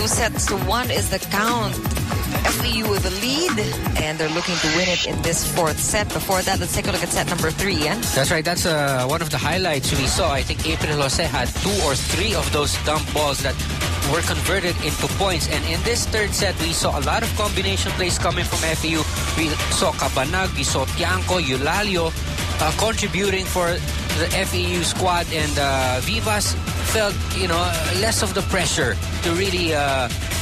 2-1 is the count. FEU with the lead, and they're looking to win it in this fourth set. Before that, let's take a look at set number 3, Ian. That's right. That's one of the highlights we saw. I think April Jose had 2 or 3 of those dump balls that were converted into points. And in this third set, we saw a lot of combination plays coming from FEU. We saw Cabanag, we saw Tiangco, Eulalio contributing for the FEU squad, and Vivas felt, less of the pressure to really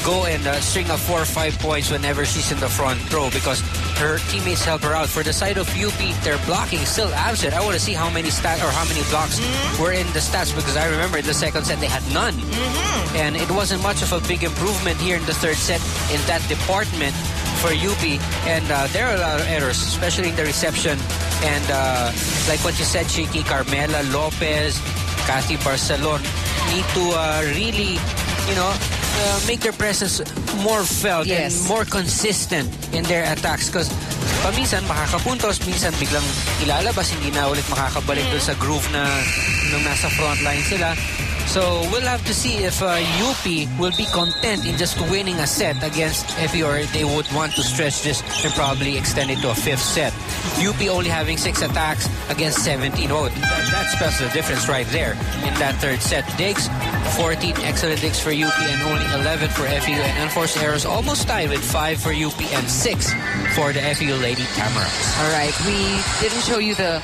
go and string up 4 or 5 points whenever she's in the front row, because her teammates help her out. For the side of UP, their blocking still absent. I want to see how many blocks were in the stats, because I remember in the second set they had none. And it wasn't much of a big improvement here in the third set in that department for UP. And there are a lot of errors, especially in the reception. And like what you said, Chiki, Carmela Lopez, Cathy Barcelon need to really, make their presence more felt and more consistent in their attacks, because paminsan makakapuntos, minsan biglang ilalabas, hindi na ulit makakabalik doon sa groove na nung nasa front line sila. So we'll have to see if UP will be content in just winning a set against FEU, or they would want to stretch this and probably extend it to a 5th set. UP only having 6 attacks against 17. Oh, that spells the difference right there in that third set. Digs, 14 excellent digs for UP and only 11 for FEU, and unforced errors almost tied with 5 for UP and 6 for the FEU Lady Tamaraws. All right, we didn't show you the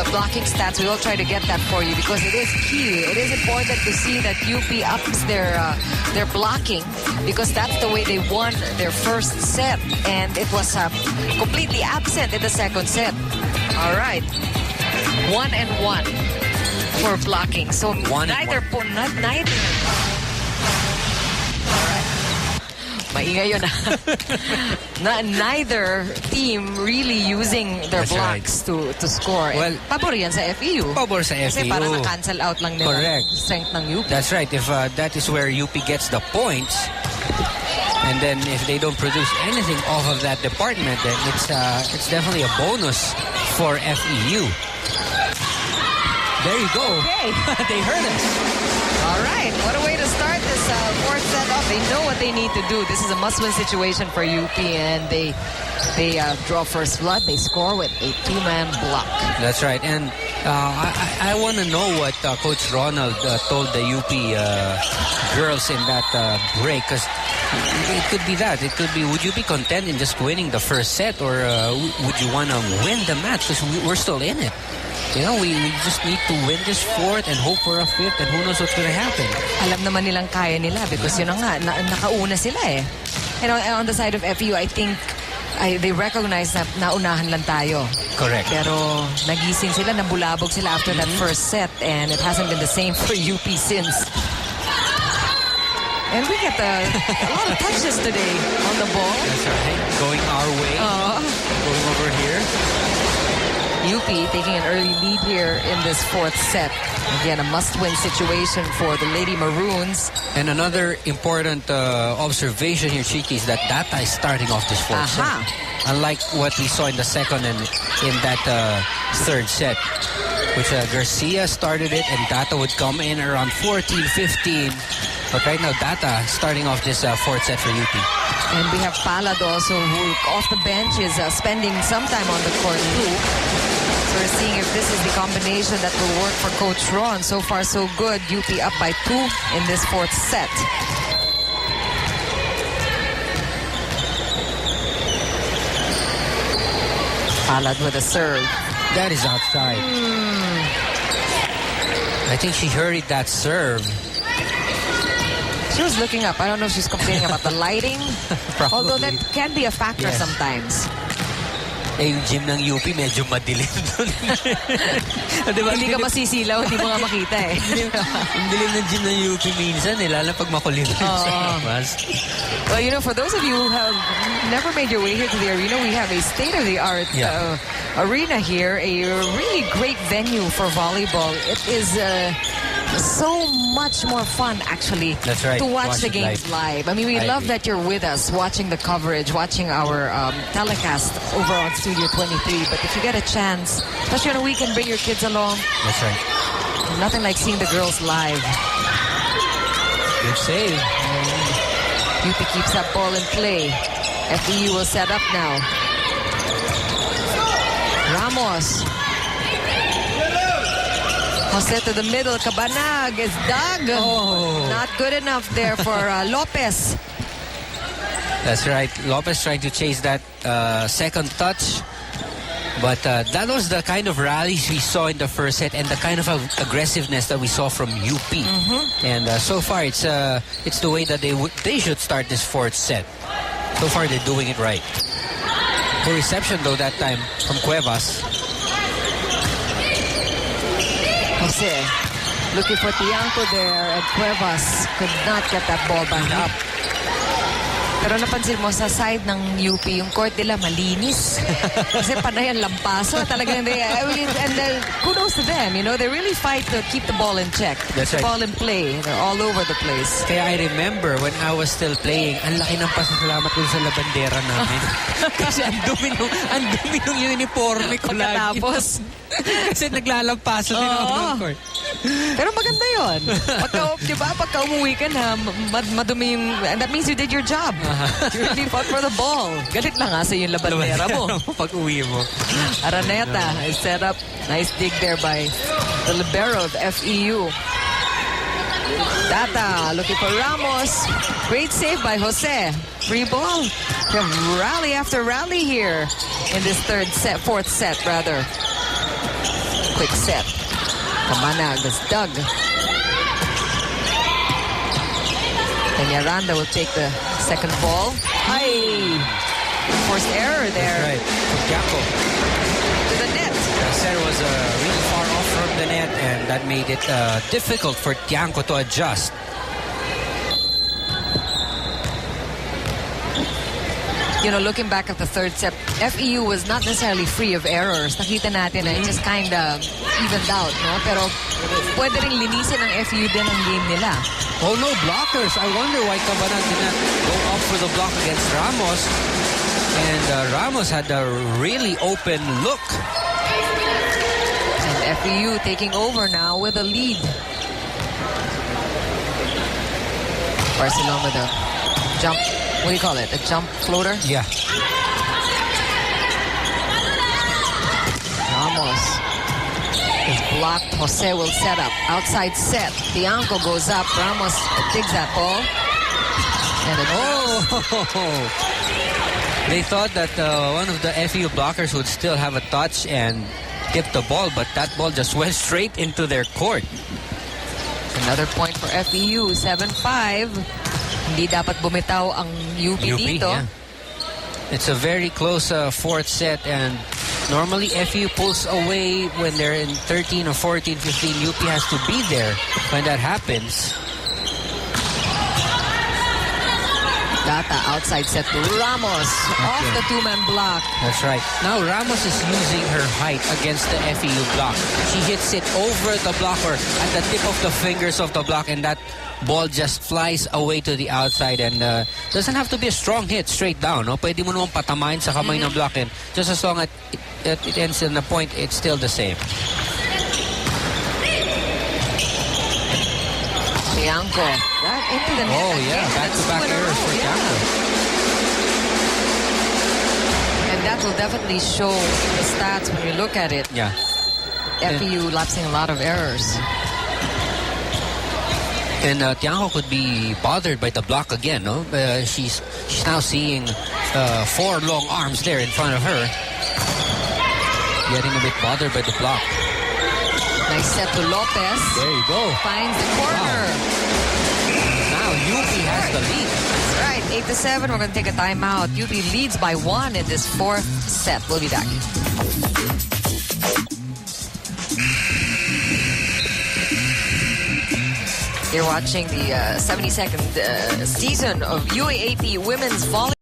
blocking stats. We will try to get that for you, because it is key. It is important to see that UP ups their blocking, because that's the way they won their first set, and it was completely absent in the second set. All right, 1-1 for blocking. So neither. Maingay yun neither team really using their blocks to score. Well, pabor yan sa FEU. Pabor sa FEU. Kasi parang na-cancel out lang nila. Correct. Strength ng UP. That's right. If that is where UP gets the points, and then if they don't produce anything off of that department, then it's definitely a bonus for FEU. There you go. Okay. They heard us. All right, what a way to start this fourth set off. They know what they need to do. This is a must-win situation for UP, and they draw first blood. They score with a 2-man block. That's right, and I want to know what Coach Ronald told the UP girls in that break, because it could be that. It could be, would you be content in just winning the first set, or would you want to win the match, because we're still in it? We just need to win this fourth and hope for a fifth, and who knows what's going to happen. Alam naman nilang kaya nila, because nakauna sila eh. On the side of FEU, I think they recognize na naunahan lang tayo. Correct. Pero nagising sila, nabulabog sila after that first set, and it hasn't been the same for UP since. And we get a lot of touches today on the ball. That's right. Going our way. Going over here. UP taking an early lead here in this fourth set. Again, a must-win situation for the Lady Maroons. And another important observation here, Chiki, is that Data is starting off this fourth set. Unlike what we saw in the second and in that third set, which Garcia started it and Data would come in around 14-15. But right now, Data starting off this fourth set for UP. And we have Palad also, who off the bench is spending some time on the court too. So we're seeing if this is the combination that will work for Coach Ron. So far, so good. UP up by 2 in this fourth set. Palad with a serve. That is outside. I think she hurried that serve. She was looking up. I don't know if she's complaining about the lighting. Although that can be a factor sometimes. Yung gym ng UP medyo madilim doon. Diba? Hindi ka masisilaw, hindi mo nga makita eh. Ang dilim ng gym ng UP minsan, lalo pag makulimlim sa labas. Well, for those of you who have never made your way here to the arena, we have a state-of-the-art arena here, a really great venue for volleyball. It is so much more fun, actually, to watch the games live. I mean, we love that you're with us, watching the coverage, watching our telecast over on Studio 23. But if you get a chance, especially on a weekend, bring your kids along. That's right. Nothing like seeing the girls live. Good save. UP keeps that ball in play. FEU will set up now. Ramos. Jose to the middle. Cabanag is dug. Oh. Not good enough there for Lopez. That's right. Lopez trying to chase that second touch. But that was the kind of rallies we saw in the first set and the kind of aggressiveness that we saw from UP. And so far, it's the way that they should start this fourth set. So far, they're doing it right. Poor reception, though, that time from Cuevas. Jose looking for Tiangco there, and Cuevas could not get that ball back up. Pero napansin mo sa side ng UP, yung court nila malinis. Kasi panay ang lampaso. Talagang kudos to them, you know, they really fight to keep the ball in check. That's right. The ball in play. They're all over the place. Kaya I remember when I was still playing, ang laki ng pasasalamat dun sa labandera namin. Kasi ang dumi nung uniforme ko lagi. Pagkatapos. Kasi naglalampaso din ako ng court. Pero maganda yun. Pagka umuwi ka na, madumi yung, and that means you did your job. You really fought for the ball. Galit lang sa yung labandera mo. Pag uwi mo. Araneta is set up. Nice dig there by the libero of FEU. Tata looking for Ramos. Great save by Jose. Free ball. Rally after rally here in this fourth set rather. Quick set. Cabanag is dug. And Yaranda will take the second ball. Hi! Forced error there. That's right. Tiangco. To the net. Ser was really far off from the net, and that made it difficult for Tiangco to adjust. You know, looking back at the third set, FEU was not necessarily free of errors. Nakita natin na it just kind of evened out, no? Pero pwede rin linisin ng FEU din ang game nila. Oh, no blockers. I wonder why Cabanag did not go up for the block against Ramos. And Ramos had a really open look. And FEU taking over now with a lead. Barcelona with a jump. What do you call it? A jump floater? Yeah. Ramos is blocked. Jose will set up. Outside set. Tiangco goes up. Ramos digs that ball. And They thought that one of the FEU blockers would still have a touch and tip the ball, but that ball just went straight into their court. Another point for FEU. 7-5. Hindi dapat bumitaw ang UP dito. Yeah. It's a very close fourth set, and normally FEU pulls away when they're in 13 or 14, 15. UP has to be there when that happens. Tata outside set to Ramos. Off the two-man block. That's right. Now Ramos is using her height against the FEU block. She hits it over the blocker at the tip of the fingers of the block, and that ball just flies away to the outside, and doesn't have to be a strong hit straight down. No? Pwede mo naman patamain sa kamay ng block, and just as long as it ends in the point, it's still the same. Tiangco. Right into the net. Oh, yeah. Back-to-back errors for Tiangco. And that will definitely show the stats when you look at it. Yeah. FEU lapsing a lot of errors. And Tiangco could be bothered by the block again, no? She's now seeing 4 long arms there in front of her. Getting a bit bothered by the block. Nice set to Lopez. There you go. Finds the corner. Wow. Now UP has the lead. That's right. 8-7. We're going to take a timeout. UP leads by 1 in this fourth set. We'll be back. You're watching the 72nd season of UAAP Women's Volleyball.